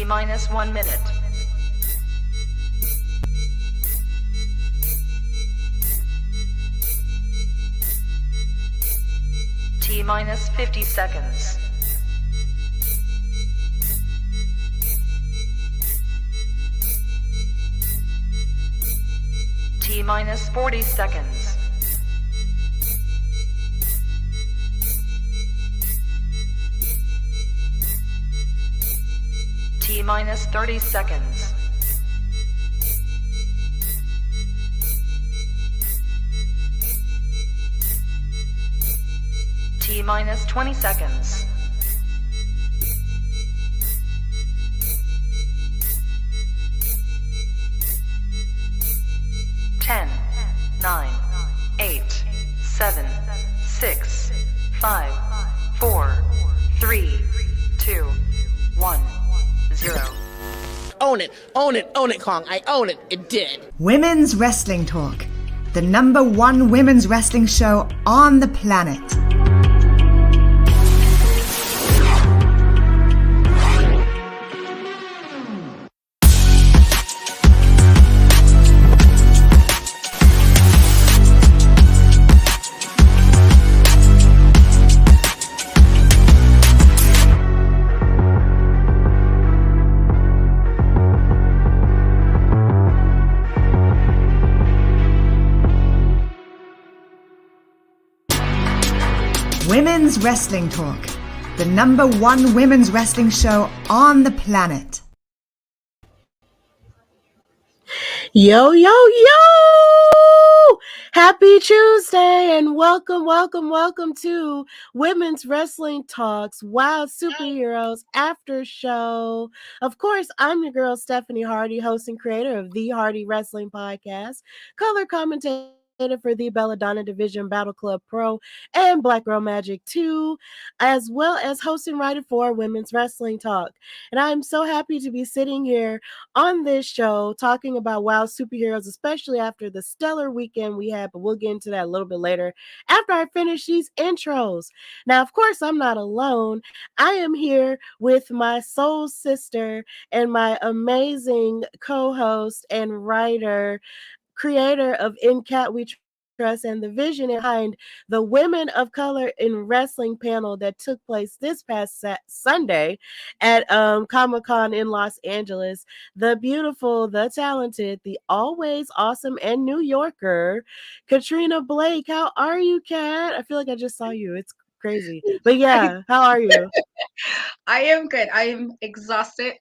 T-minus 1 minute. T-minus 50 seconds. T-minus 40 seconds. T-minus 30 seconds. T-minus 20 seconds. Ten, 9, 8, 7, 6, 5, 4, 3, 2, 1, 0. Own it, own it, own it, Kong. I own it. It did. Women's Wrestling Talk, the #1 women's wrestling show on the planet. Women's Wrestling Talk, the #1 women's wrestling show on the planet. Yo, yo, yo! Happy Tuesday and welcome to Women's Wrestling Talks WOW Superheroes Aftershow. Of course, I'm your girl, Stephanie Hardy, host and creator of the Hardy Wrestling Podcast, color commentator for the Belladonna Division Battle Club Pro and Black Girl Magic 2, as well as host and writer for Women's Wrestling Talk. And I'm so happy to be sitting here on this show talking about WOW Superheroes, especially after the stellar weekend we had, but we'll get into that a little bit later after I finish these intros. Now, of course, I'm not alone. I am here with my soul sister and my amazing co-host and writer, creator of In Cat We Trust, and the vision behind the Women of Color in Wrestling panel that took place this past Sunday at Comic-Con in Los Angeles. The beautiful, the talented, the always awesome and New Yorker, Katrina Blake. How are you, Kat? I feel like I just saw you. It's crazy. But yeah, how are you? I am good. I am exhausted.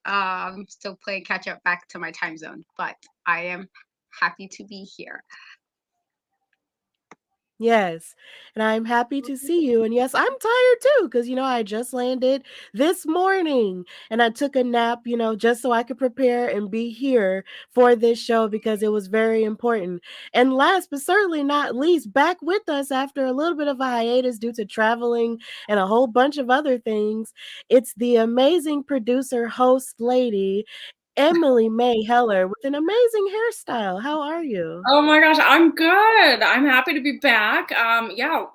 Still playing catch up back to my time zone, but I am happy to be here. Yes, and I'm happy to see you. And yes, I'm tired too, because I just landed this morning and I took a nap, just so I could prepare and be here for this show because it was very important. And last but certainly not least, back with us after a little bit of a hiatus due to traveling and a whole bunch of other things, it's the amazing producer, host lady, Emily Mae Heller, with an amazing hairstyle. How are you? Oh my gosh, I'm good. I'm happy to be back. Yeah,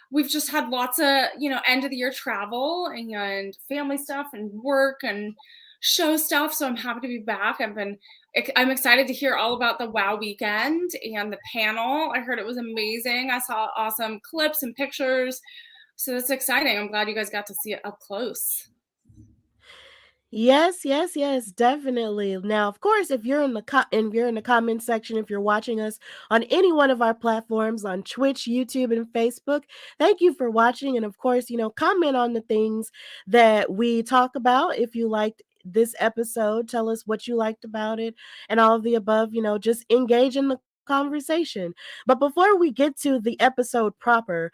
we've just had lots of, end of the year travel and family stuff and work and show stuff. So I'm happy to be back. I'm excited to hear all about the WOW weekend and the panel. I heard it was amazing. I saw awesome clips and pictures. So that's exciting. I'm glad you guys got to see it up close. Yes, definitely. Now, of course, if you're in the comment section, if you're watching us on any one of our platforms on Twitch, YouTube, and Facebook, thank you for watching. And of course, comment on the things that we talk about. If you liked this episode, tell us what you liked about it and all of the above, just engage in the conversation. But before we get to the episode proper,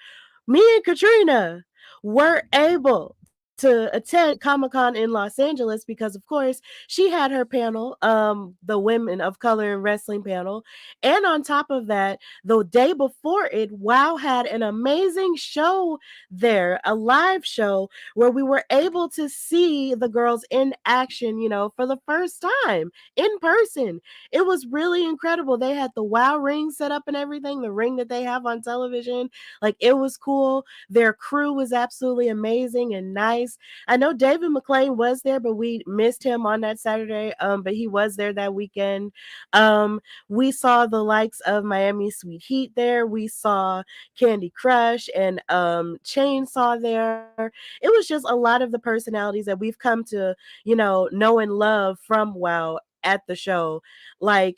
me and Katrina were able to attend Comic-Con in Los Angeles because, of course, she had her panel, the Women of Color in Wrestling panel. And on top of that, the day before it, WOW had an amazing show there, a live show where we were able to see the girls in action, for the first time in person. It was really incredible. They had the WOW ring set up and everything, the ring that they have on television. Like, it was cool. Their crew was absolutely amazing and nice. nice. I know David McClain was there, but we missed him on that Saturday. But he was there that weekend. We saw the likes of Miami Sweet Heat there. We saw Candy Crush and Chainsaw there. It was just a lot of the personalities that we've come to, know and love from WOW at the show. Like,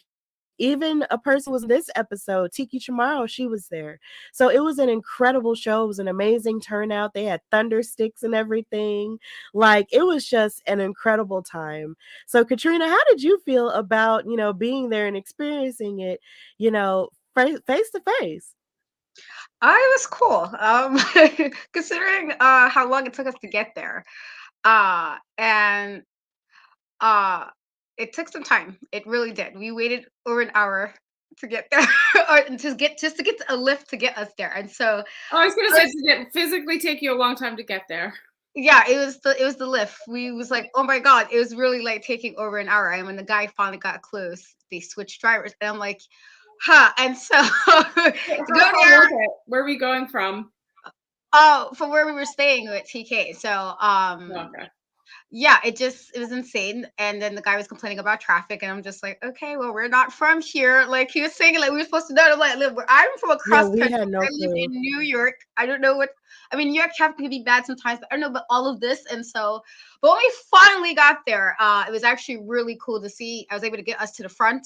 even a person was in this episode, Tiki Chamorro, she was there. So it was an incredible show. It was an amazing turnout. They had thunder sticks and everything. Like, it was just an incredible time. So Katrina, how did you feel about, being there and experiencing it, face to face? I was cool. Considering how long it took us to get there. And it took some time. It really did. We waited over an hour to get there, or just to get a lift to get us there. And so I was gonna say, did it physically take you a long time to get there? yeah, it was the lift. We was like, oh my god, it was really like taking over an hour. And when the guy finally got close, they switched drivers, and I'm like, huh. And so to go there. Where are we going from? Oh, from where we were staying at TK. So Okay. yeah, it was insane. And then the guy was complaining about traffic, and I'm just like, okay, well, we're not from here. Like, he was saying, like, we were supposed to know. I'm like, I'm from across we country. had no I live clue. in New York. I don't know what. I mean, New York traffic can be bad sometimes, but I don't know about all of this. And so, but when we finally got there, it was actually really cool to see. I was able to get us to the front,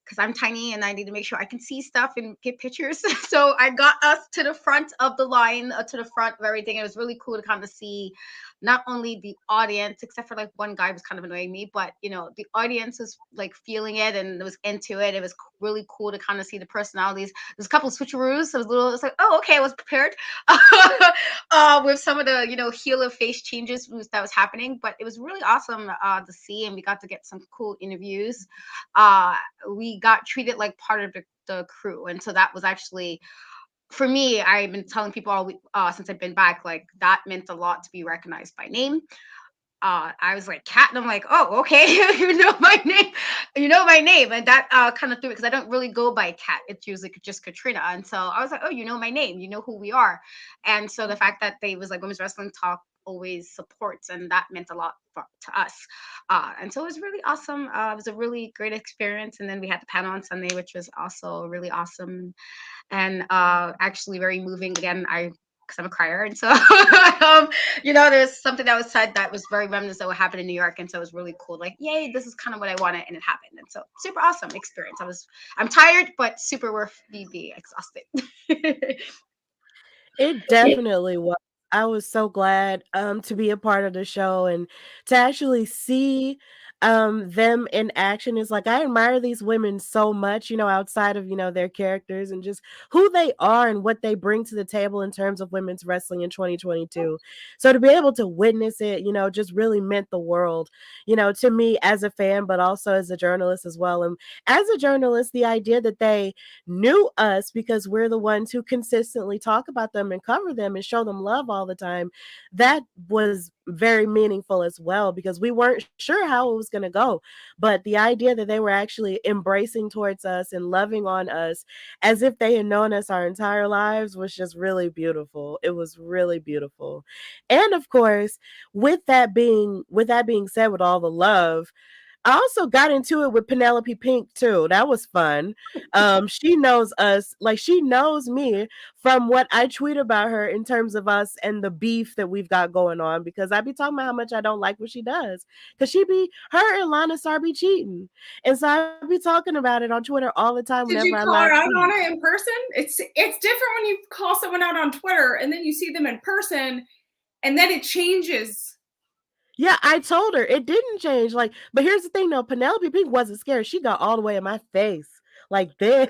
because I'm tiny and I need to make sure I can see stuff and get pictures. So I got us to the front of the line, to the front of everything. It was really cool to kind of see not only the audience, except for like one guy was kind of annoying me, but the audience was like feeling it and it was into it. It was really cool to kind of see the personalities. There's a couple of switcheroos. So it was like, oh, okay, I was prepared with some of the healer face changes that was happening. But it was really awesome to see, and we got to get some cool interviews. We got treated like part of the crew, and so that was actually, for me, I've been telling people all week, since I've been back, like, that meant a lot to be recognized by name. I was like, Kat, and I'm like, oh, okay, you know my name, and that kind of threw it, because I don't really go by Kat. It's usually just Katrina, and so I was like, oh, you know my name, you know who we are, and so the fact that they was like Women's Wrestling Talk always supports, and that meant a lot to us, and so it was really awesome. It was a really great experience, and then we had the panel on Sunday, which was also really awesome, and actually very moving. Again, because I'm a crier, and so there's something that was said that was very reminiscent of what happened in New York, and so it was really cool. Like, yay, this is kind of what I wanted, and it happened, and so super awesome experience. I'm tired, but super worth be exhausted. It definitely was. I was so glad to be a part of the show and to actually see them in action. Is like, I admire these women so much, outside of their characters and just who they are and what they bring to the table in terms of women's wrestling in 2022. So to be able to witness it, just really meant the world, to me as a fan, but also as a journalist as well. And as a journalist, the idea that they knew us because we're the ones who consistently talk about them and cover them and show them love all the time, that was very meaningful as well, because we weren't sure how it was going to go, but the idea that they were actually embracing towards us and loving on us as if they had known us our entire lives was just really beautiful. It was really beautiful. And of course, with that being said, with all the love, I also got into it with Penelope Pink too. That was fun. She knows us, like, she knows me from what I tweet about her in terms of us and the beef that we've got going on, because I be talking about how much I don't like what she does. Because her and Lana Star be cheating. And so I be talking about it on Twitter all the time. Did you call her out on it in person? It's different when you call someone out on Twitter and then you see them in person and then it changes. Yeah, I told her it didn't change. Like, but here's the thing though, Penelope Pink wasn't scared. She got all the way in my face like this.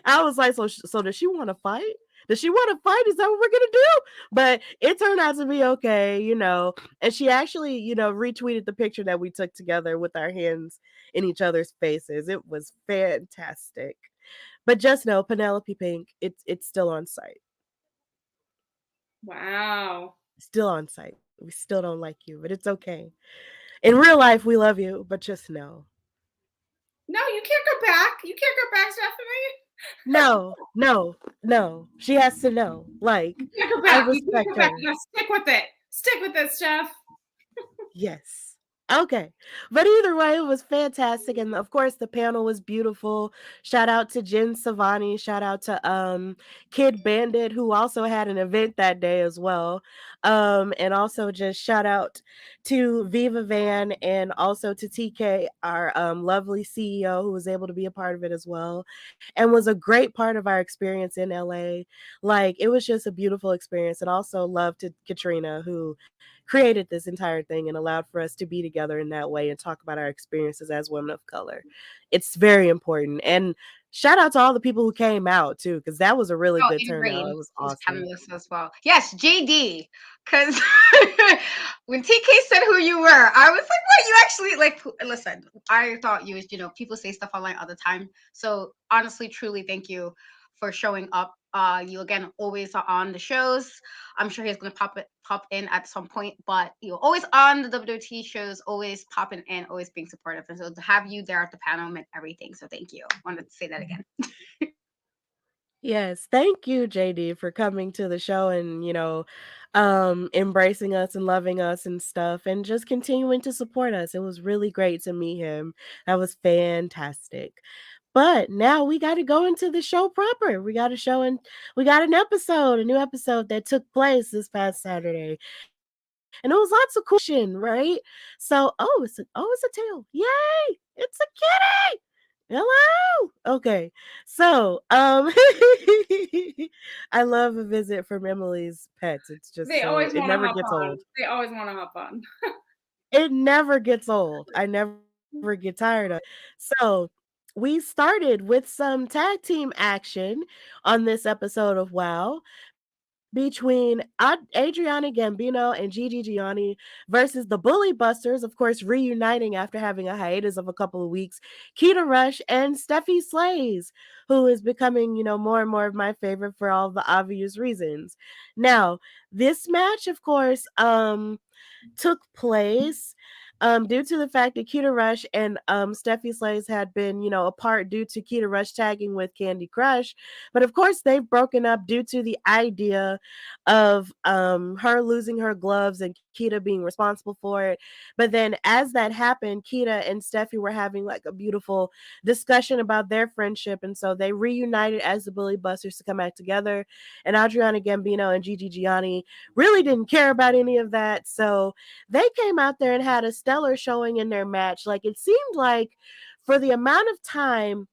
I was like, so does she want to fight? Does she want to fight? Is that what we're gonna do? But it turned out to be okay, And she actually, retweeted the picture that we took together with our hands in each other's faces. It was fantastic. But just know, Penelope Pink, it's still on site. Wow. Still on site. We still don't like you, but it's okay. In real life, we love you, but just know. No, you can't go back. You can't go back, Stephanie. No. She has to know. Like, you can't go back. I respect her. You stick with it. Stick with this, Steph. Yes. Okay. But either way, it was fantastic. And of course the panel was beautiful. Shout out to Jen Savani. Shout out to Kid Bandit, who also had an event that day as well. And also just shout out to Viva Van and also to TK, our lovely CEO, who was able to be a part of it as well. And was a great part of our experience in LA. Like it was just a beautiful experience. And also love to Katrina, who created this entire thing and allowed for us to be together in that way and talk about our experiences as women of color. It's very important. And shout out to all the people who came out too, because that was a really Oh, good and turnout. Rain It was was awesome. panelist as well. Yes, JD. Because when TK said who you were, I was like, what? You actually, like, listen, I thought you was, people say stuff online all the time. So honestly, truly, thank you for showing up. You again always are on the shows. I'm sure he's gonna pop in at some point, but you're always on the WWT shows, always popping in, always being supportive. And so to have you there at the panel meant everything. So thank you. I wanted to say that again. Yes, thank you, JD, for coming to the show and, embracing us and loving us and stuff and just continuing to support us. It was really great to meet him. That was fantastic. But now we got to go into the show proper. We got a show and we got a new episode that took place this past Saturday. And it was lots of cool action, right? So, it's a tail. Yay! It's a kitty. Hello. Okay. So, I love a visit from Emily's pets. It's just They so always it want to never hop gets on. old. They always want to hop on. It never gets old. I never get tired of it. So, we started with some tag team action on this episode of WOW between Adriana Gambino and Gigi Gianni versus the Bully Busters, of course, reuniting after having a hiatus of a couple of weeks. Keta Rush and Steffi Slays, who is becoming, more and more of my favorite for all the obvious reasons. Now, this match, of course, took place due to the fact that Keta Rush and Steffi Slays had been, apart due to Keta Rush tagging with Candy Crush. But of course, they've broken up due to the idea of her losing her gloves and Keta being responsible for it. But then as that happened, Keta and Steffi were having like a beautiful discussion about their friendship. And so they reunited as the Bully Busters to come back together. And Adriana Gambino and Gigi Gianni really didn't care about any of that. So they came out there and had a stellar showing in their match. Like it seemed like for the amount of time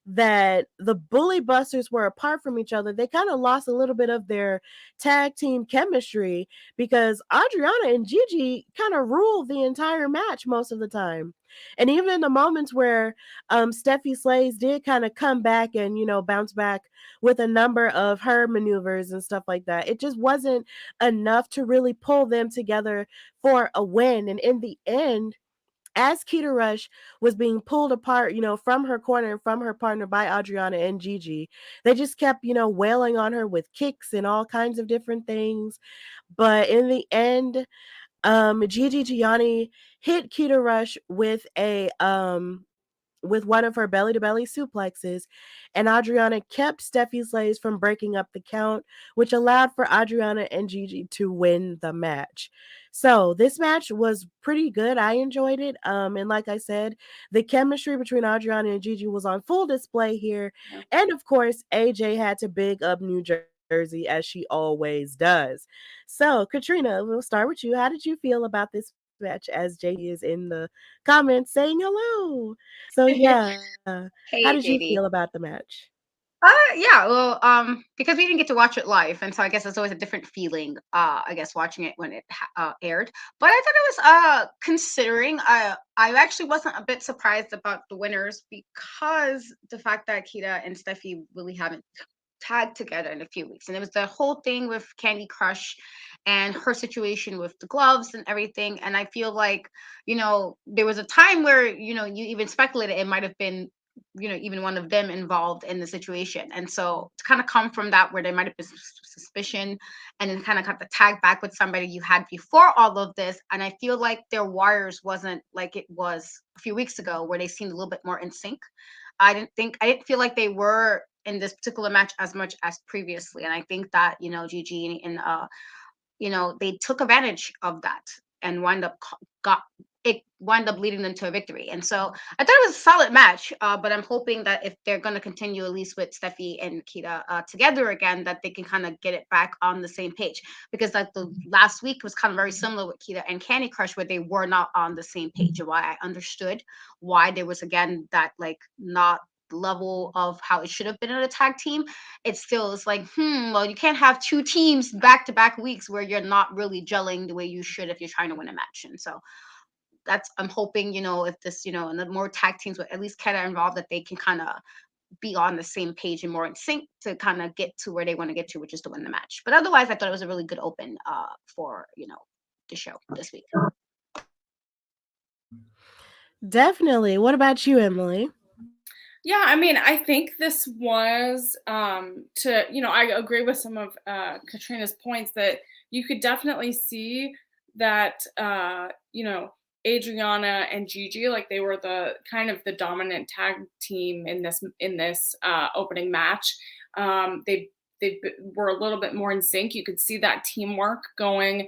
that the Bully Busters were apart from each other, they kind of lost a little bit of their tag team chemistry because Adriana and Gigi kind of ruled the entire match most of the time. And even in the moments where Steffi Slays did kind of come back and, bounce back with a number of her maneuvers and stuff like that, it just wasn't enough to really pull them together for a win. And in the end, as Keta Rush was being pulled apart, from her corner and from her partner by Adriana and Gigi, they just kept, wailing on her with kicks and all kinds of different things. But in the end, Gigi Gianni hit Keta Rush with one of her belly to belly suplexes, and Adriana kept Steffi Slays from breaking up the count, which allowed for Adriana and Gigi to win the match. So this match was pretty good. I enjoyed it. And like I said, the chemistry between Adriana and Gigi was on full display here. Yeah. And of course, AJ had to big up New Jersey as she always does. So, Katrina, we'll start with you. How did you feel about this match as JD is in the comments saying hello? So, yeah, how did you Hey, feel JD. about the match? Yeah, well, because we didn't get to watch it live, and so I guess it's always a different feeling. I guess watching it when it aired, but I thought it was considering. I actually wasn't a bit surprised about the winners because the fact that Kita and Steffi really haven't tagged together in a few weeks, and it was the whole thing with Candy Crush and her situation with the gloves and everything. And I feel like there was a time where you even speculated it might have been even one of them involved in the situation. And so to kind of come from that where there might have been suspicion and then kind of got the tag back with somebody you had before all of this, and I feel like their wires wasn't like it was a few weeks ago where they seemed a little bit more in sync. I didn't feel like they were in this particular match as much as previously. And I think that Gigi and they took advantage of that and wind up leading them to a victory. And so I thought it was a solid match, but I'm hoping that if they're going to continue at least with Steffi and Keta together again, that they can kind of get it back on the same page, because like the last week was kind of very similar with Keta and Candy Crush, where they were not on the same page, and why I understood why there was again that like not level of how it should have been in a tag team. It still is like, well, you can't have two teams back to back weeks where you're not really gelling the way you should if you're trying to win a match. And so I'm hoping, if this, and the more tag teams with at least Keta involved, that they can kind of be on the same page and more in sync to kind of get to where they want to get to, which is to win the match. But otherwise, I thought it was a really good open for, the show this week. Definitely. What about you, Emily? Yeah, I mean, I think this was I agree with some of Katrina's points that you could definitely see that Adriana and Gigi, like they were the kind of the dominant tag team in this opening match. They were a little bit more in sync. You could see that teamwork going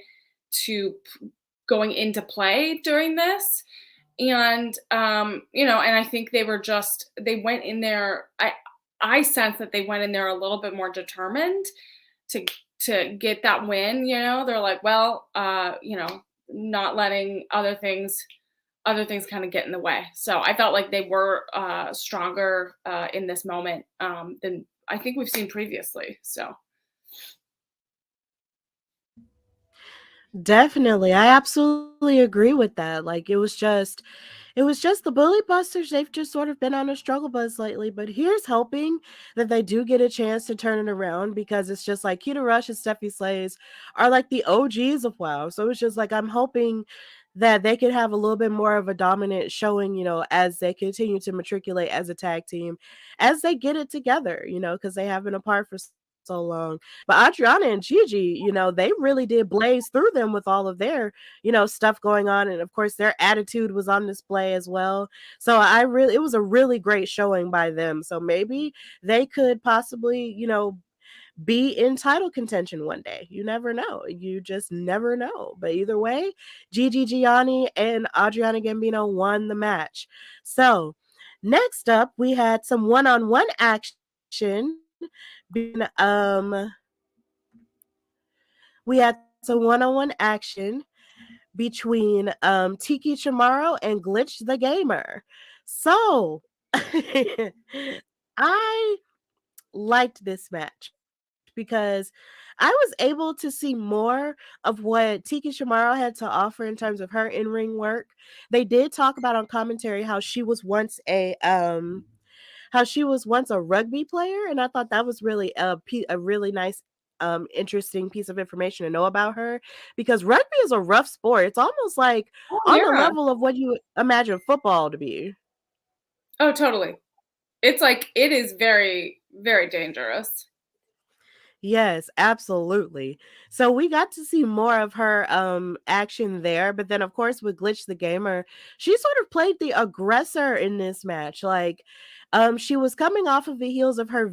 into play during this. And and I think they went in there. I sense that they went in there a little bit more determined to get that win. They're like, well, not letting other things kind of get in the way. So I felt like they were stronger in this moment than I think we've seen previously. So Definitely. I absolutely agree with that. Like it was just the Bully Busters. They've just sort of been on a struggle bus lately, but here's hoping that they do get a chance to turn it around, because it's just like Keta Rush and Steffi Slays are like the OGs of WOW. So it's just like I'm hoping that they could have a little bit more of a dominant showing, as they continue to matriculate as a tag team, as they get it together, because they have been apart for so long. But Adriana and Gigi, they really did blaze through them with all of their, stuff going on. And of course, their attitude was on display as well. So it was a really great showing by them. So maybe they could possibly, be in title contention one day. You never know. You just never know. But either way, Gigi Gianni and Adriana Gambino won the match. So next up, we had some one-on-one action. We had some one-on-one action between Tiki Chamorro and Glitch the Gamer. So I liked this match because I was able to see more of what Tiki Chamorro had to offer in terms of her in-ring work. They did talk about on commentary how she was once a rugby player, and I thought that was really a really nice interesting piece of information to know about her, because rugby is a rough sport. It's almost like on the level of what you imagine football to be. Oh, totally. It's like it is very, very dangerous. Yes, absolutely. So we got to see more of her action there, but then of course with Glitch the Gamer, she sort of played the aggressor in this match. Like she was coming off of the heels of her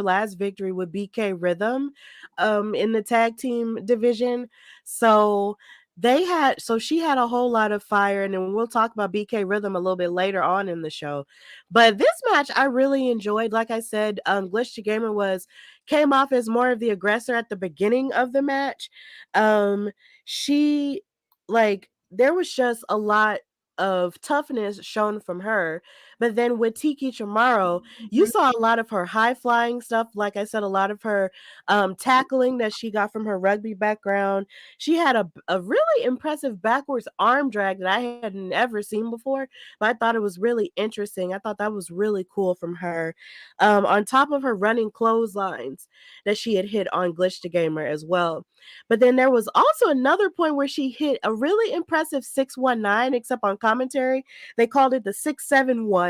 last victory with BK Rhythm in the tag team division. So she had a whole lot of fire, and then we'll talk about BK Rhythm a little bit later on in the show. But this match I really enjoyed. Like I said, Glitch the Gamer came off as more of the aggressor at the beginning of the match. There was just a lot of toughness shown from her. But then with Tiki Chamorro, you saw a lot of her high flying stuff. Like I said, a lot of her tackling that she got from her rugby background. She had a really impressive backwards arm drag that I had never seen before, but I thought it was really interesting. I thought that was really cool from her. On top of her running clotheslines that she had hit on Glitch the Gamer as well. But then there was also another point where she hit a really impressive 619, except on commentary, they called it the 671.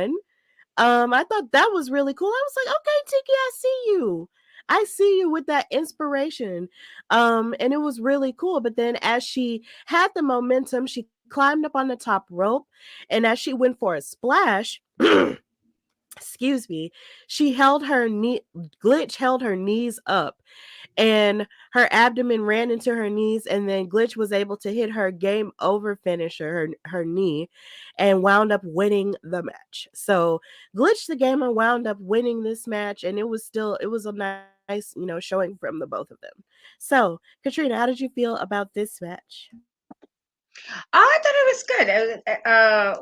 I thought that was really cool. I was like, okay, Tiki, I see you. I see you with that inspiration. And it was really cool. But then as she had the momentum, she climbed up on the top rope. And as she went for a splash, excuse me, she held her knee, Glitch held her knees up and her abdomen ran into her knees, and then Glitch was able to hit her game over finisher, her knee, and wound up winning the match. So Glitch the gamer wound up winning this match, and it was a nice, showing from the both of them. So Katrina, how did you feel about this match? I thought it was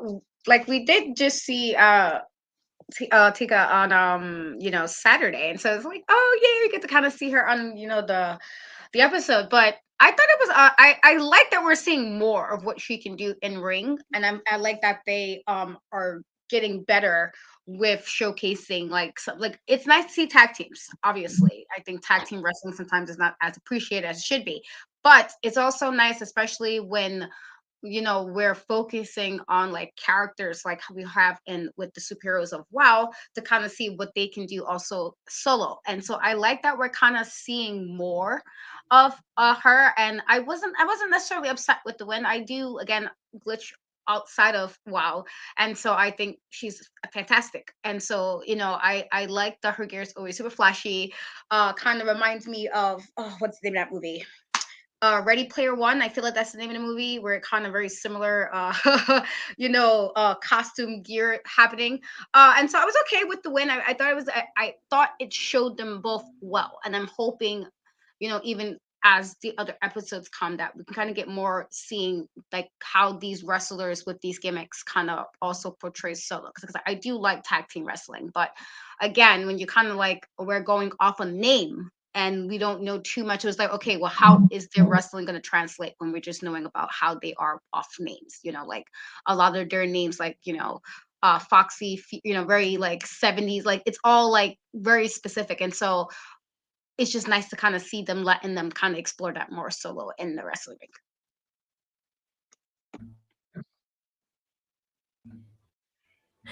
good. Like we did just see Tika on Saturday, and so it's like, oh yeah, we get to kind of see her on the episode. But I thought it was I like that we're seeing more of what she can do in ring, and I like that they are getting better with showcasing like it's nice to see tag teams. Obviously, I think tag team wrestling sometimes is not as appreciated as it should be, but it's also nice, especially when we're focusing on like characters like how we have in with the superheroes of WoW, to kind of see what they can do also solo. And so I like that we're kind of seeing more of her. And I wasn't necessarily upset with the win. I do, again, Glitch outside of WoW, and so I think she's fantastic. And so I like that her gear is always super flashy. Kind of reminds me of, oh, what's the name of that movie? Ready Player One. I feel like that's the name of the movie, where it kind of very similar, costume gear happening. And so I was okay with the win. I thought it was, I thought it showed them both well, and I'm hoping, even as the other episodes come, that we can kind of get more seeing like how these wrestlers with these gimmicks kind of also portray solo, because I do like tag team wrestling, but again, when you kind of like we're going off a name and we don't know too much. It was like, okay, well, how is their wrestling going to translate when we're just knowing about how they are off names? Like a lot of their names, like Foxy, very like 70s, like it's all like very specific, and so it's just nice to kind of see them letting them kind of explore that more solo in the wrestling ring.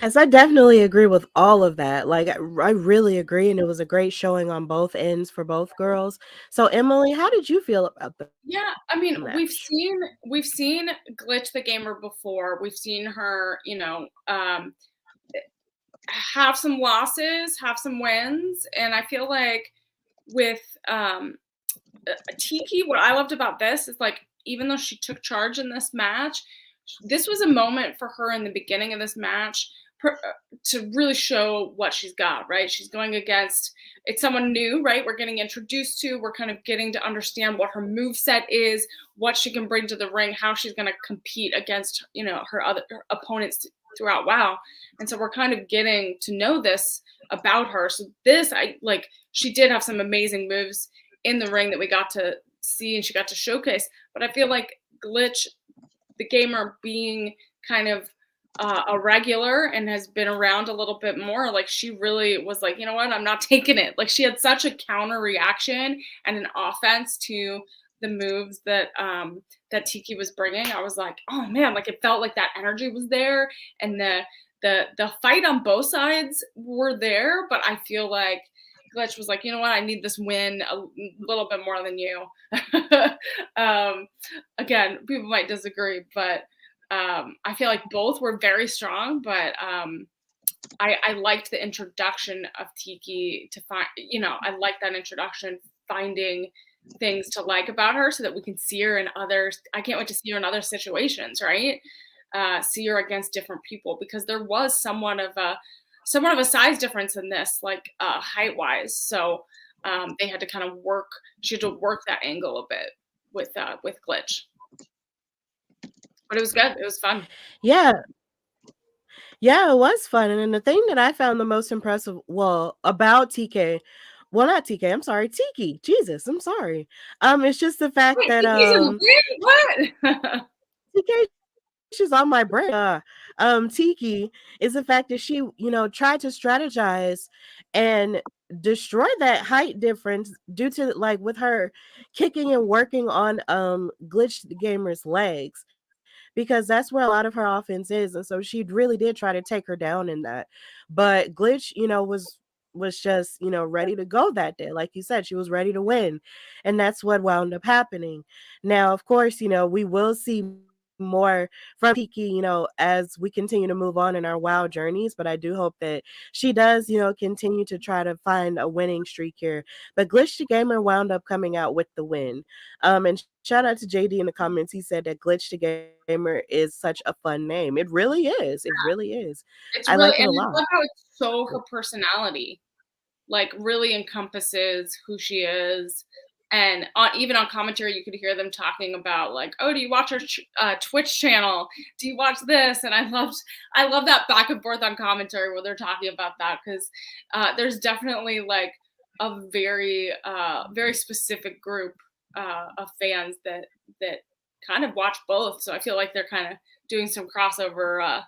Yes, I definitely agree with all of that. Like, I really agree, and it was a great showing on both ends for both girls. So, Emily, how did you feel about the Yeah, I mean, we've match? seen Glitch the gamer before. We've seen her, have some losses, have some wins, and I feel like with Tiki, what I loved about this is like, even though she took charge in this match, this was a moment for her in the beginning of this match to really show what she's got, right? She's going against, it's someone new, right? We're getting introduced to, we're kind of getting to understand what her move set is, what she can bring to the ring, how she's going to compete against, her opponents throughout WoW. And so we're kind of getting to know this about her. So this, she did have some amazing moves in the ring that we got to see and she got to showcase. But I feel like Glitch, the gamer, being kind of a regular and has been around a little bit more, like she really was like, you know what, I'm not taking it. Like she had such a counter reaction and an offense to the moves that that Tiki was bringing. I was like, oh man, like it felt like that energy was there, and the fight on both sides were there. But I feel like Glitch was like, you know what, I need this win a little bit more than you. Again, people might disagree, but I feel like both were very strong. But I liked the introduction of Tiki to find, I like that introduction, finding things to like about her so that we can see her in others. I can't wait to see her in other situations, right? See her against different people, because there was somewhat of a size difference in this, like height wise. So they had to kind of she had to work that angle a bit with Glitch. But it was good. It was fun. Yeah. Yeah, it was fun. And then the thing that I found the most impressive, well, about TK, well, not TK, I'm sorry, Tiki. Jesus, I'm sorry. It's just the fact Wait, that Tiki's in the ring? What? TK, she's on my brain. Tiki is the fact that she, tried to strategize and destroy that height difference due to like with her kicking and working on Glitch the Gamer's legs, because that's where a lot of her offense is. And so she really did try to take her down in that. But Glitch, was just, ready to go that day. Like you said, she was ready to win. And that's what wound up happening. Now, of course, we will see more from Tiki, as we continue to move on in our WoW journeys. But I do hope that she does, continue to try to find a winning streak here. But Glitch the Gamer wound up coming out with the win. And shout out to JD in the comments. He said that Glitch the Gamer is such a fun name. It really is. It really is. It's I really, like it and a I lot. love how it's so her personality, like really encompasses who she is. And even on commentary, you could hear them talking about like, oh, do you watch our Twitch channel? Do you watch this? And I love that back and forth on commentary where they're talking about that, because there's definitely like a very very specific group of fans that kind of watch both. So I feel like they're kind of doing some crossover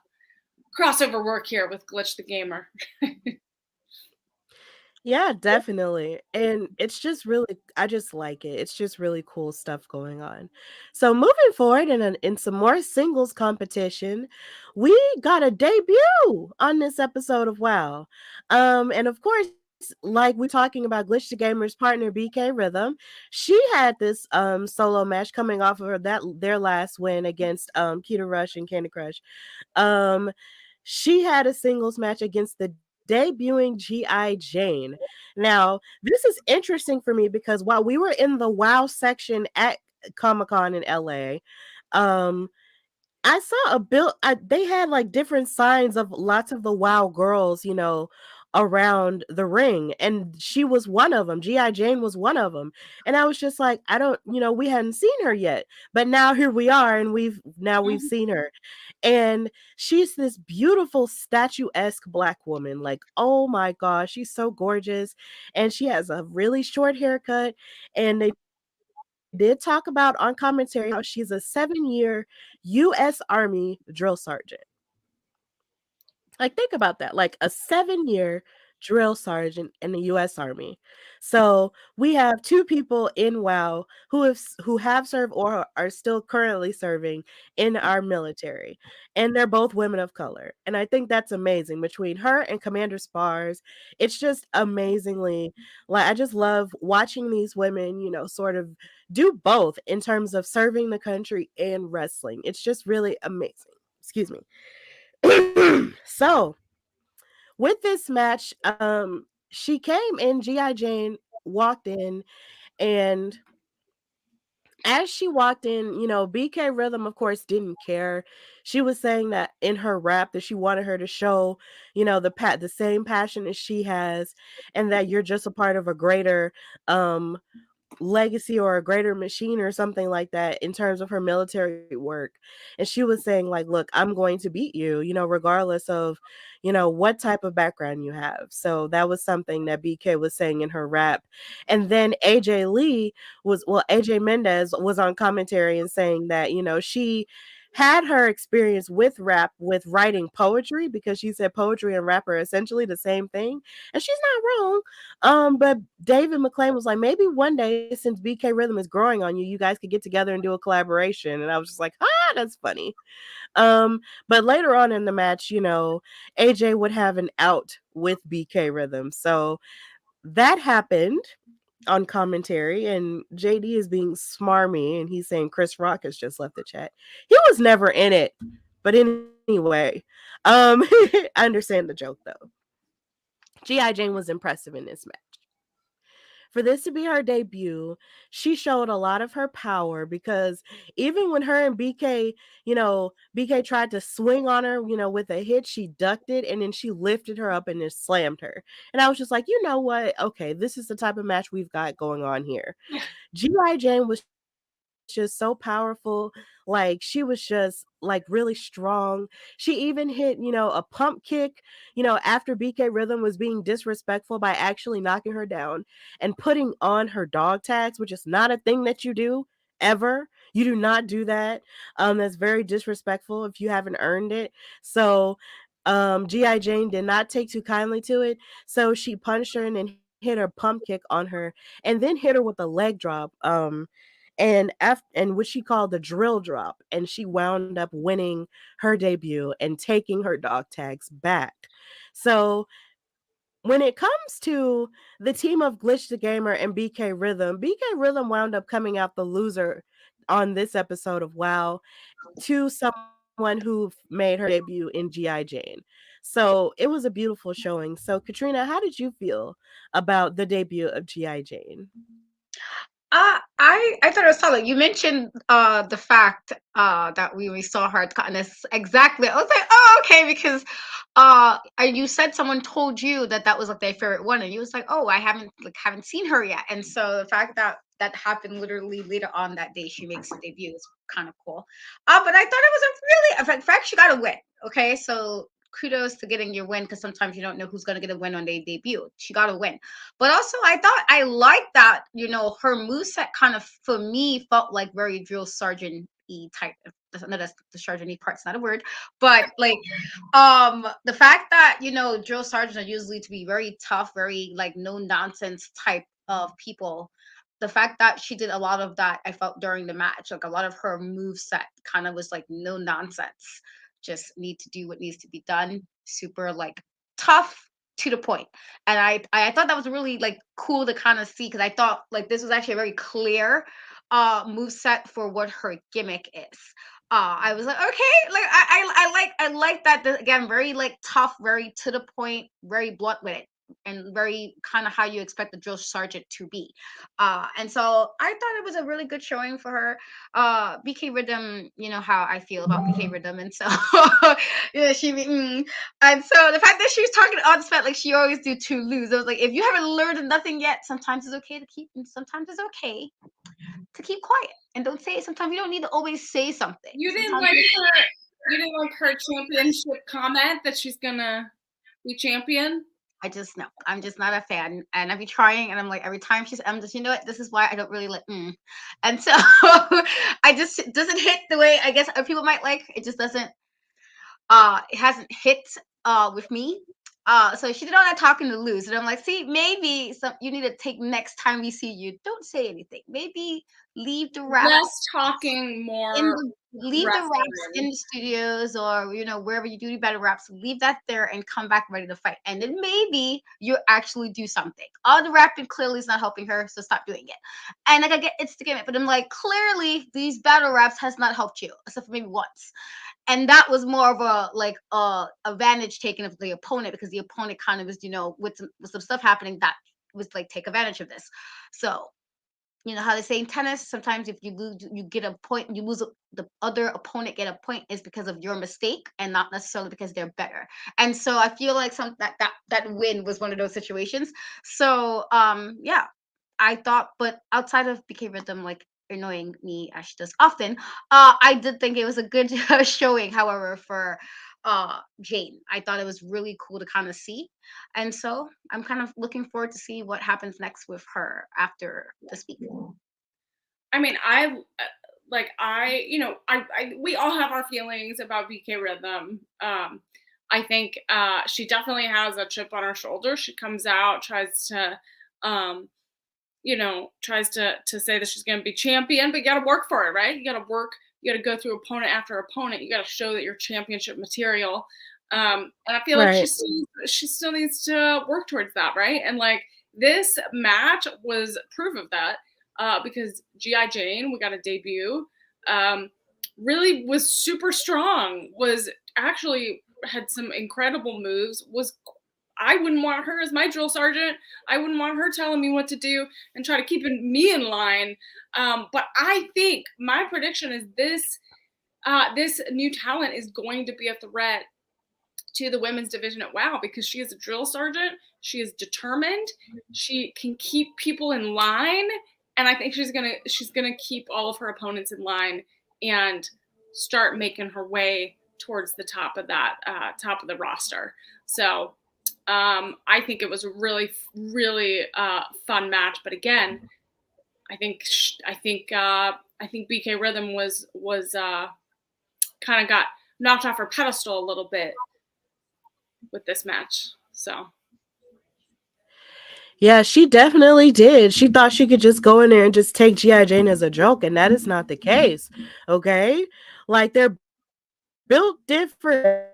work here with Glitch the Gamer. Yeah, definitely. And it's just really, I just like it. It's just really cool stuff going on. So moving forward in some more singles competition, we got a debut on this episode of WoW. And of course, like we're talking about Glitch the Gamer's partner BK Rhythm, she had this solo match coming off of their last win against Keta Rush and Candy Crush. Um she had a singles match against the debuting G.I. Jane. Now, this is interesting for me because while we were in the WoW section at Comic-Con in LA, um, I saw a bill. They had like different signs of lots of the WoW girls, around the ring, and she was one of them. G.I. Jane was one of them, and I was just like, I don't, we hadn't seen her yet, but now here we are, and we've seen her, and she's this beautiful statuesque black woman. Like, oh my gosh, she's so gorgeous, and she has a really short haircut, and they did talk about on commentary how she's a 7-year U.S. Army drill sergeant. Like, think about that. Like a 7-year drill sergeant in the U.S. Army. So we have two people in WoW who have served or are still currently serving in our military, and they're both women of color. And I think that's amazing. Between her and Commander Spars, it's just amazingly, like, I just love watching these women, sort of do both in terms of serving the country and wrestling. It's just really amazing. Excuse me. So with this match, she came in, G.I. Jane walked in, and as she walked in, BK Rhythm, of course, didn't care. She was saying that in her rap that she wanted her to show, the same passion as she has, and that you're just a part of a greater legacy or a greater machine or something like that in terms of her military work. And she was saying like, look, I'm going to beat you, regardless of, what type of background you have. So that was something that BK was saying in her rap. And then AJ Mendez was on commentary and saying that, she had her experience with rap with writing poetry, because she said poetry and rap are essentially the same thing. And she's not wrong. But David McClain was like, maybe one day, since BK Rhythm is growing on you, you guys could get together and do a collaboration. And I was just like, that's funny. But later on in the match, AJ would have an out with BK Rhythm. So that happened on commentary, and JD is being smarmy, and he's saying Chris Rock has just left the chat. He was never in it, but anyway, I understand the joke though. G.I. Jane was impressive in this match. For this to be her debut, she showed a lot of her power, because even when her and BK, BK tried to swing on her, with a hit, she ducked it, and then she lifted her up and just slammed her. And I was just like, you know what? Okay, this is the type of match we've got going on here. G.I. Jane was just so powerful. Like, she was just like really strong. She even hit, a pump kick, after BK Rhythm was being disrespectful by actually knocking her down and putting on her dog tags, which is not a thing that you do ever. You do not do that. That's very disrespectful if you haven't earned it. So G.I. Jane did not take too kindly to it. So she punched her and then hit her pump kick on her, and then hit her with a leg drop. And what she called the drill drop, and she wound up winning her debut and taking her dog tags back. So when it comes to the team of Glitch the Gamer and BK Rhythm wound up coming out the on this episode of WOW to someone who made her debut in G.I. Jane. So it was a beautiful showing. So Katrina, how did you feel about the debut of G.I. Jane? I thought it was solid. You mentioned the fact that we saw her at Katniss exactly. I was like, oh, okay, because you said someone told you that that was like their favorite one, and you was like, oh, I haven't seen her yet, and so the fact that that happened literally later on that day, she makes her debut is kind of cool. But I thought it was a really, in fact, she got a win. Okay, so kudos to getting your win because sometimes you don't know who's going to get a win on their debut. She got a win. But also, I thought I liked that, her moveset kind of, for me, felt like very drill sergeant y type. No, that's the sergeant y part's not a word, but like, the fact that, drill sergeants are usually to be very tough, very like no nonsense type of people. The fact that she did a lot of that, I felt during the match, like a lot of her move set kind of was like no nonsense. Just need to do what needs to be done. Super like tough to the point. And I thought that was really like cool to kind of see because I thought like this was actually a very clear move set for what her gimmick is. I was like, okay, like I like that again, very like tough, very to the point, very blunt with it, and very kind of how you expect the drill sergeant to be. And so I thought it was a really good showing for her. BK Rhythm, you know how I feel about BK Rhythm, and so yeah, and so the fact that she was talking on the spot like she always do to lose. I was like, if you haven't learned nothing yet, sometimes it's okay to keep, and sometimes it's okay to keep quiet and don't say it. Sometimes you don't need to always say something. You didn't Sometimes like her. You didn't like her championship comment that she's gonna be champion. I just know I'm just not a fan, and I be trying, and I'm like every time I'm just, you know what, this is why I don't really like, and so I just, it doesn't hit the way I guess other people might like. It just doesn't. It hasn't hit with me. So she did all that talking to lose, and I'm like, see, maybe you need to take next time we see you, don't say anything. Maybe leave the rap. Less talking, more Leave the raps in the studios or wherever you do the battle raps. Leave that there and come back ready to fight. And then maybe you actually do something. All the rapping clearly is not helping her, so stop doing it. And like I get it's the gimmick, but I'm like, clearly these battle raps has not helped you, except for maybe once. And that was more of a like advantage taken of the opponent because the opponent kind of was, with some stuff happening that was like take advantage of this. So you know how they say in tennis, sometimes if you lose, you get a point, you lose, the other opponent get a point is because of your mistake and not necessarily because they're better. And so I feel like that win was one of those situations. So yeah, I thought, but outside of BK Rhythm, like annoying me as she does often, I did think it was a good showing. However, for Jane, I thought it was really cool to kind of see, and so I'm kind of looking forward to see what happens next with her after this week. I mean, we all have our feelings about BK Rhythm. I think she definitely has a chip on her shoulder. She comes out, tries to say that she's going to be champion, but you got to work for it, right? You got to work. You got to go through opponent after opponent. You got to show that you're championship material. And I feel like she still needs to work towards that, right? And like this match was proof of that because G.I. Jane, we got a debut, really was super strong. Was actually had some incredible moves. I wouldn't want her as my drill sergeant. I wouldn't want her telling me what to do and try to keep me in line. But I think my prediction is this new talent is going to be a threat to the women's division at WOW because she is a drill sergeant. She is determined. She can keep people in line. And I think she's gonna keep all of her opponents in line and start making her way towards the top of the roster. So I think it was a really, really fun match. But again, I think BK Rhythm was kind of got knocked off her pedestal a little bit with this match. So. Yeah, she definitely did. She thought she could just go in there and just take G.I. Jane as a joke, and that is not the case. Okay? Like, they're built different,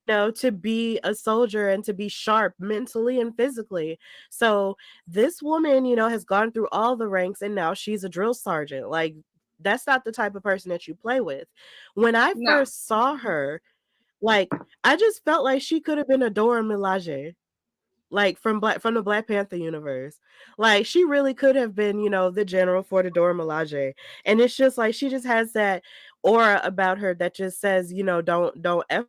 to be a soldier and to be sharp mentally and physically. So this woman, has gone through all the ranks and now she's a drill sergeant. Like, That's not the type of person that you play with. When I No. first saw her, like, I just felt like she could have been a Dora Milaje, like from the Black Panther universe. Like she really could have been, you know, the general for the Dora Milaje. And it's just like she just has that aura about her that just says, you know, don't F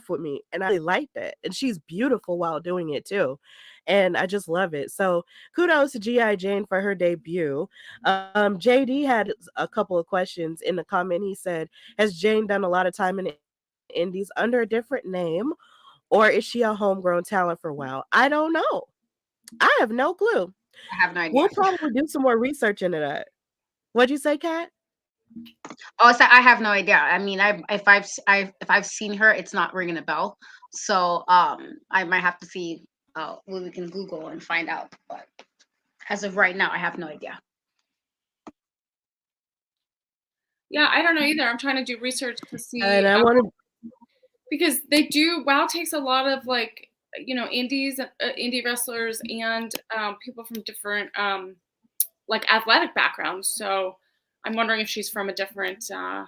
with me. And I really like that. And she's beautiful while doing it too. And I just love it. So kudos to G.I. Jane for her debut. JD had a couple of questions in the comment. He said, has Jane done a lot of time in the indies under a different name? Or is she a homegrown talent for WoW? I don't know. I have no clue. I have no idea. We'll probably do some more research into that. What'd you say, Kat? Oh, so I have no idea. I mean, if I've seen her, it's not ringing a bell. So I might have to see what we can Google and find out. But as of right now, I have no idea. Yeah, I don't know either. I'm trying to do research to see. And I want to. Because they do. WoW takes a lot of like, you know, indie wrestlers and people from different like athletic backgrounds. So I'm wondering if she's from a different. I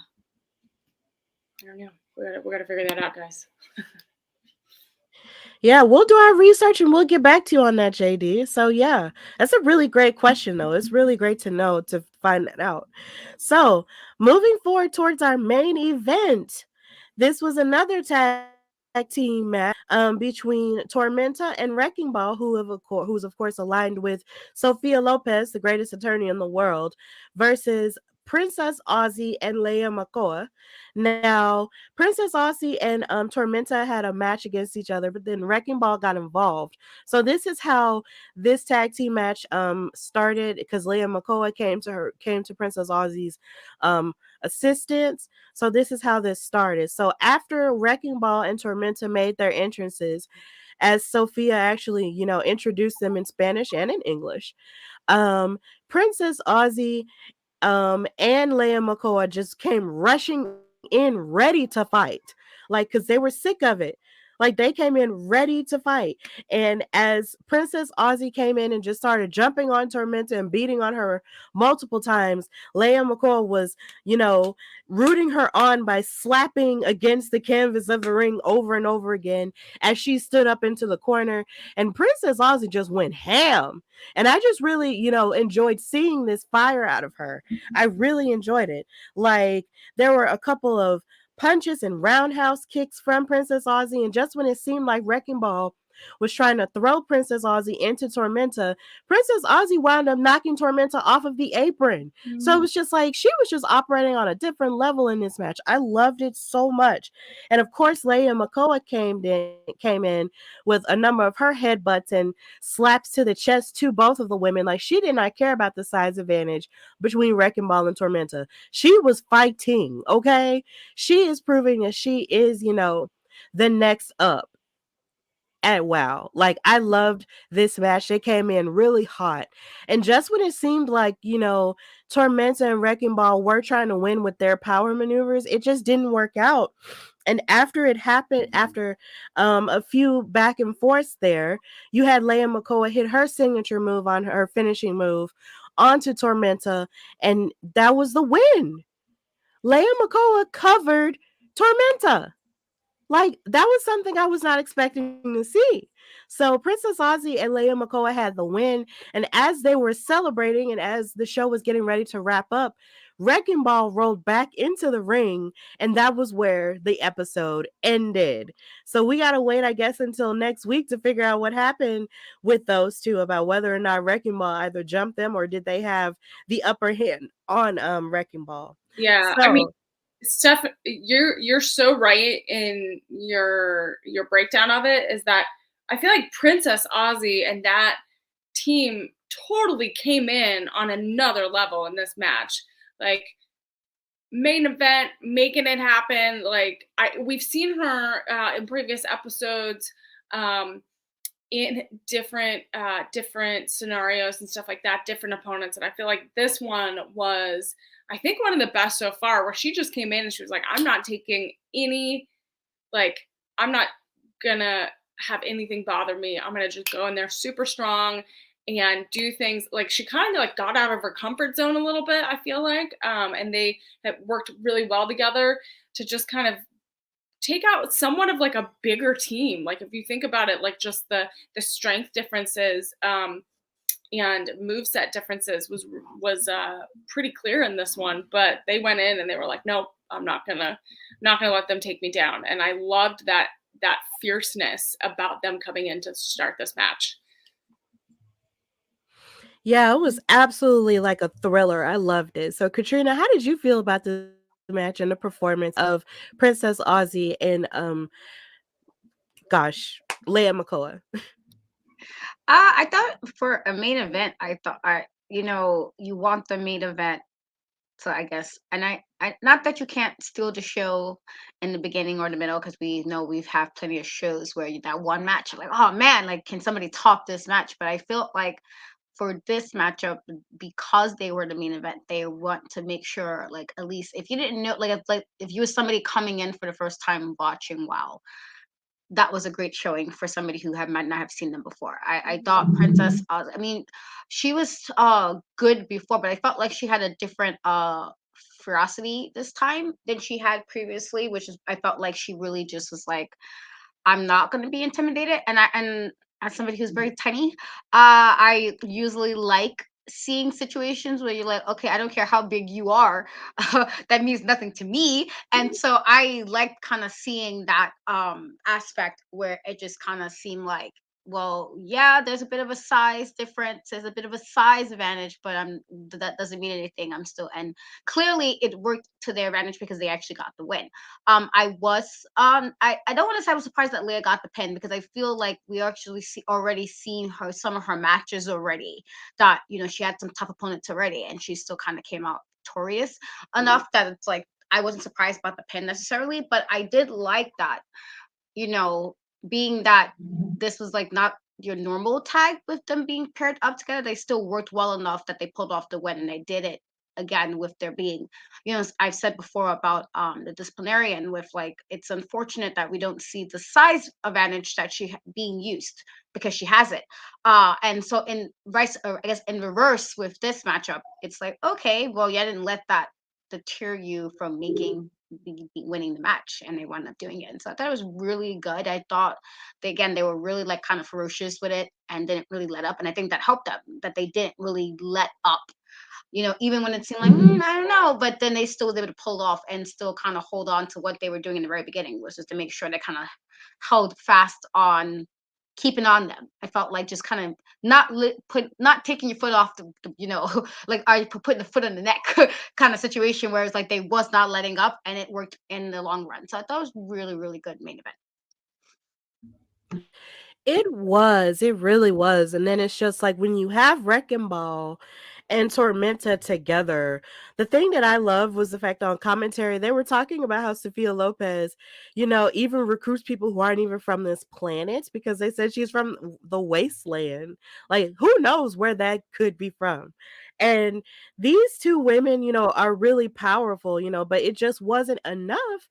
don't know. We gotta figure that out, guys. Yeah, we'll do our research and we'll get back to you on that, JD. So yeah, that's a really great question, though. It's really great to know, to find that out. So moving forward towards our main event, this was another tag team match between Tormenta and Wrecking Ball, who's of course aligned with Sophia Lopez, the greatest attorney in the world, versus Princess Aussie and Leia Makoa. Now, Princess Aussie and Tormenta had a match against each other, but then Wrecking Ball got involved. So this is how this tag team match started, because Leia Makoa came to Princess Aussie's assistance. So this is how this started. So after Wrecking Ball and Tormenta made their entrances, as Sophia actually, you know, introduced them in Spanish and in English, Princess Aussie and Leia Makoa just came rushing in ready to fight, like, because they were sick of it. Like, they came in ready to fight. And as Princess Aussie came in and just started jumping on Tormenta and beating on her multiple times, Leia Makoa was, you know, rooting her on by slapping against the canvas of the ring over and over again as she stood up into the corner. And Princess Aussie just went ham. And I just really, you know, enjoyed seeing this fire out of her. I really enjoyed it. Like, there were a couple of punches and roundhouse kicks from Princess Aussie, and just when it seemed like Wrecking Ball was trying to throw Princess Aussie into Tormenta, Princess Aussie wound up knocking Tormenta off of the apron. So it was just like she was just operating on a different level in this match. I loved it so much. And of course, Leia Makoa came in with a number of her headbutts and slaps to the chest to both of the women. Like, she did not care about the size advantage between Wrecking Ball and Tormenta. She was fighting, okay? She is proving that she is, you know, the next up at WoW. Like, I loved this match. They came in really hot. And just when it seemed like, you know, Tormenta and Wrecking Ball were trying to win with their power maneuvers, it just didn't work out. And after it happened, after a few back and forths there, you had Leia Makoa hit her signature move on her finishing move onto Tormenta, and that was the win. Leia Makoa covered Tormenta. Like, that was something I was not expecting to see. So Princess Aussie and Leia Makoa had the win. And as they were celebrating and as the show was getting ready to wrap up, Wrecking Ball rolled back into the ring. And that was where the episode ended. So we got to wait, I guess, until next week to figure out what happened with those two, about whether or not Wrecking Ball either jumped them or did they have the upper hand on Wrecking Ball. Yeah, So, I mean, Steph, you're so right in your breakdown of it. Is that I feel like Princess Aussie and that team totally came in on another level in this match. Like, main event, making it happen. Like, we've seen her in previous episodes in different scenarios and stuff like that, different opponents. And I feel like this one was, I think, one of the best so far, where she just came in and she was like, I'm not taking any, like, I'm not gonna have anything bother me. I'm gonna just go in there super strong and do things like she kind of like got out of her comfort zone a little bit, I feel like. And they have worked really well together to just kind of take out somewhat of like a bigger team. Like if you think about it, like just the strength differences and moveset differences was pretty clear in this one. But they went in and they were like, nope, I'm not gonna let them take me down. And I loved that fierceness about them coming in to start this match. Yeah, it was absolutely like a thriller. I loved it. So, Katrina, how did you feel about the match and the performance of Princess Aussie and Leia Makoa? I thought for a main event, you want the main event. So I guess, and I not that you can't steal the show in the beginning or the middle, because we know we've had plenty of shows where that one match, you're like, oh man, like can somebody top this match? But I feel like for this matchup, because they were the main event, they want to make sure, like at least if you didn't know, like if you were somebody coming in for the first time watching WoW, that was a great showing for somebody who might not have seen them before. I thought Princess, I mean, she was good before, but I felt like she had a different ferocity this time than she had previously, which is I felt like she really just was like, I'm not going to be intimidated. And as somebody who's very tiny, I usually like seeing situations where you're like, okay, I don't care how big you are, that means nothing to me. And so I like kind of seeing that aspect where it just kind of seemed like, well, yeah, there's a bit of a size difference, there's a bit of a size advantage, but that doesn't mean anything. I'm still, and clearly it worked to their advantage because they actually got the win. I don't want to say I was surprised that Leia got the pin, because I feel like we actually already seen her some of her matches already, that she had some tough opponents already, and she still kind of came out victorious enough that it's like I wasn't surprised about the pin necessarily, but I did like that, being that this was like not your normal tag with them being paired up together, they still worked well enough that they pulled off the win, and they did it again with there being, I've said before about the disciplinarian, with like, it's unfortunate that we don't see the size advantage that she being used, because she has it. And so in I guess in reverse with this matchup, it's like, okay, well, you didn't let that deter you from winning the match, and they wound up doing it. And so I thought it was really good. I thought they were really like kind of ferocious with it and didn't really let up, and I think that helped them, that they didn't really let up, even when it seemed like, I don't know, but then they still was able to pull off and still kind of hold on to what they were doing in the very beginning, was just to make sure they kind of held fast on keeping on them. I felt like just kind of not taking your foot off like are you putting the foot on the neck kind of situation, where it's like they was not letting up, and it worked in the long run. So I thought it was really, really good main event. It really was. And then it's just like when you have Wrecking Ball and Tormenta together, the thing that I love was the fact on commentary, they were talking about how Sophia Lopez, even recruits people who aren't even from this planet, because they said she's from the wasteland. Like, who knows where that could be from? And these two women, are really powerful, but it just wasn't enough,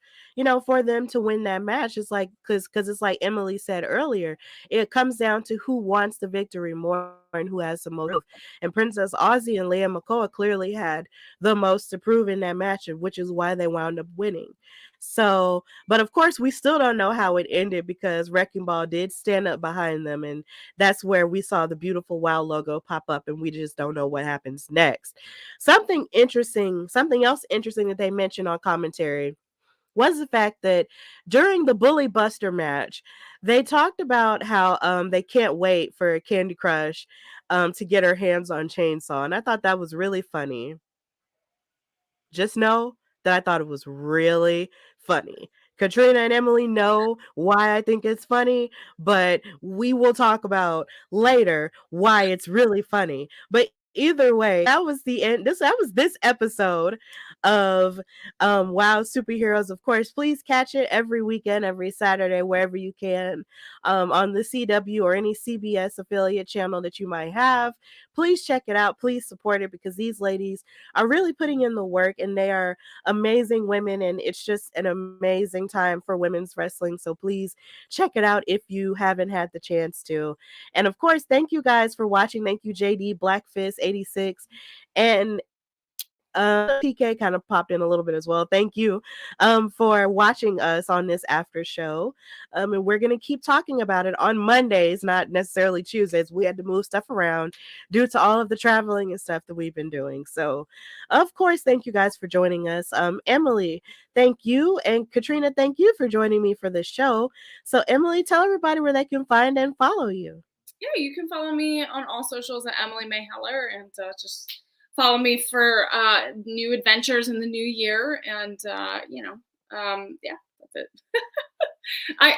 for them to win that match. It's like, because it's like Emily said earlier, it comes down to who wants the victory more and who has the most proof. And Princess Aussie and Leia Makoa clearly had the most to prove in that match, which is why they wound up winning. So, but of course, we still don't know how it ended, because Wrecking Ball did stand up behind them, and that's where we saw the beautiful WOW logo pop up, and we just don't know what happens next. Something else interesting that they mentioned on commentary was the fact that during the Bully Buster match, they talked about how they can't wait for Candy Crush to get her hands on Chainsaw. And I thought that was really funny. Just know that I thought it was really funny. Katrina and Emily know why I think it's funny, but we will talk about later why it's really funny. But either way, that was the end. That was this episode of WOW Superheroes. Of course, please catch it every weekend, every Saturday, wherever you can, on the CW or any CBS affiliate channel that you might have. Please check it out. Please support it, because these ladies are really putting in the work, and they are amazing women, and it's just an amazing time for women's wrestling. So please check it out if you haven't had the chance to. And of course, thank you guys for watching. Thank you, JD, Blackfist 86, and PK kind of popped in a little bit as well. Thank you for watching us on this after show. And we're going to keep talking about it on Mondays, not necessarily Tuesdays. We had to move stuff around due to all of the traveling and stuff that we've been doing. So, of course, thank you guys for joining us. Emily, thank you. And Katrina, thank you for joining me for this show. So, Emily, tell everybody where they can find and follow you. Yeah, you can follow me on all socials at Emily Mae Heller, and just follow me for new adventures in the new year. And yeah, that's it.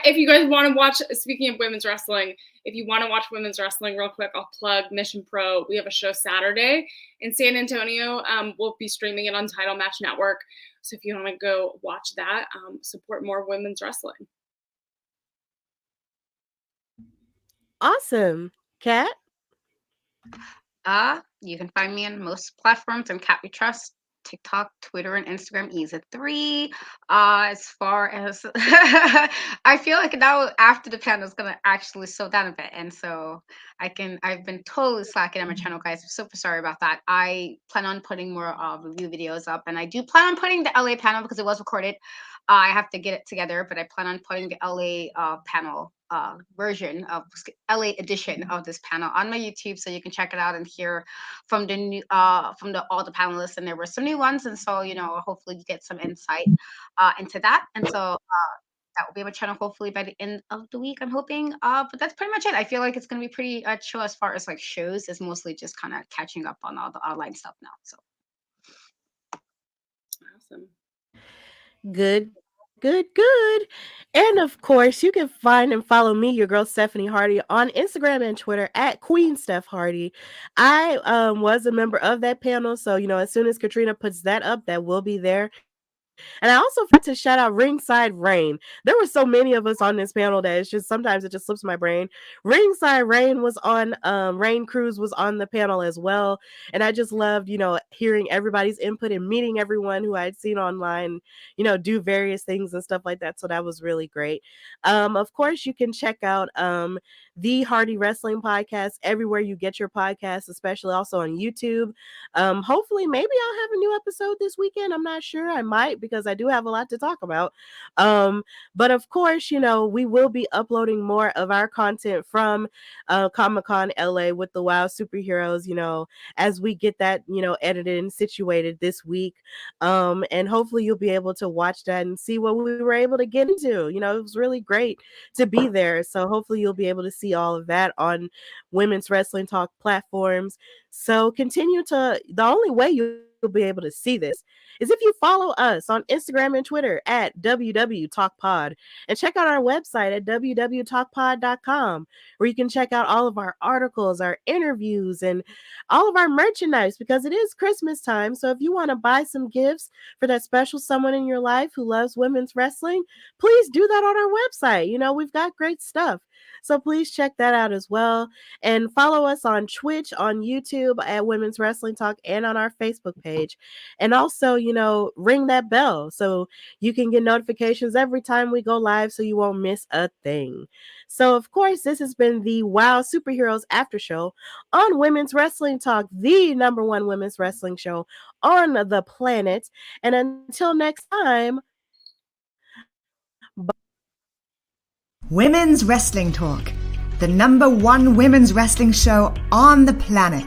If you guys want to watch, speaking of women's wrestling, if you want to watch women's wrestling real quick, I'll plug Mission Pro. We have a show Saturday in San Antonio. We'll be streaming it on Title Match Network. So if you want to go watch that, support more women's wrestling. Awesome. Kat? You can find me on most platforms on Cat We Trust, TikTok, Twitter, and Instagram, Ease3. As far as I feel like now after the panel is gonna actually slow down a bit, and so I've been totally slacking on my channel, guys. I'm super sorry about that. I plan on putting more review videos up, and I do plan on putting the LA panel because it was recorded. I have to get it together, but I plan on putting the LA panel version of LA edition of this panel on my YouTube, so you can check it out and hear from the new all the panelists. And there were some new ones, and so hopefully you get some insight into that. And so that will be on my channel hopefully by the end of the week, I'm hoping. But that's pretty much it. I feel like it's gonna be pretty chill as far as like shows. It's mostly just kind of catching up on all the online stuff now. So awesome. Good. And of course, you can find and follow me, your girl Stephanie Hardy, on Instagram and Twitter at Queen Steph Hardy. I was a member of that panel, so as soon as Katrina puts that up, that will be there. And I also forgot to shout out Ringside Rain. There were so many of us on this panel that it's just sometimes it just slips my brain. Ringside Rain was on, Rain Cruz was on the panel as well. And I just loved, hearing everybody's input and meeting everyone who I had seen online, do various things and stuff like that. So that was really great. Of course, you can check out the Hardy Wrestling Podcast everywhere you get your podcasts, especially also on YouTube. Hopefully, maybe I'll have a new episode this weekend. I'm not sure. I might, because I do have a lot to talk about. But of course, we will be uploading more of our content from Comic-Con LA with the WOW Superheroes, as we get that, edited and situated this week. And hopefully you'll be able to watch that and see what we were able to get into. It was really great to be there. So hopefully you'll be able to see all of that on Women's Wrestling Talk platforms. So the only way you'll be able to see this is if you follow us on Instagram and Twitter at WWTalkPod, and check out our website at www.talkpod.com, where you can check out all of our articles, our interviews, and all of our merchandise, because it is Christmas time. So if you want to buy some gifts for that special someone in your life who loves women's wrestling, please do that on our website. We've got great stuff. So please check that out as well. And follow us on Twitch, on YouTube at Women's Wrestling Talk, and on our Facebook page. And also, ring that bell so you can get notifications every time we go live, so you won't miss a thing. So, of course, this has been the WOW Superheroes Aftershow on Women's Wrestling Talk, the #1 women's wrestling show on the planet. And until next time, Women's Wrestling Talk, the #1 women's wrestling show on the planet.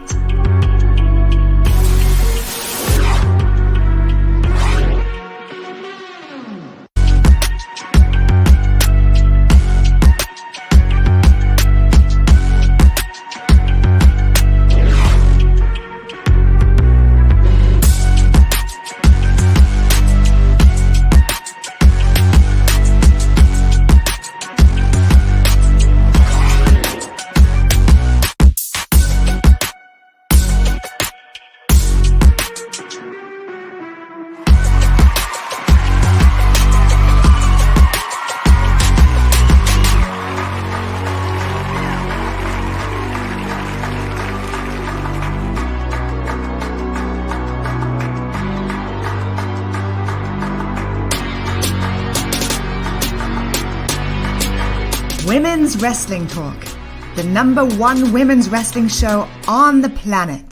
Women's Wrestling Talk, the #1 women's wrestling show on the planet.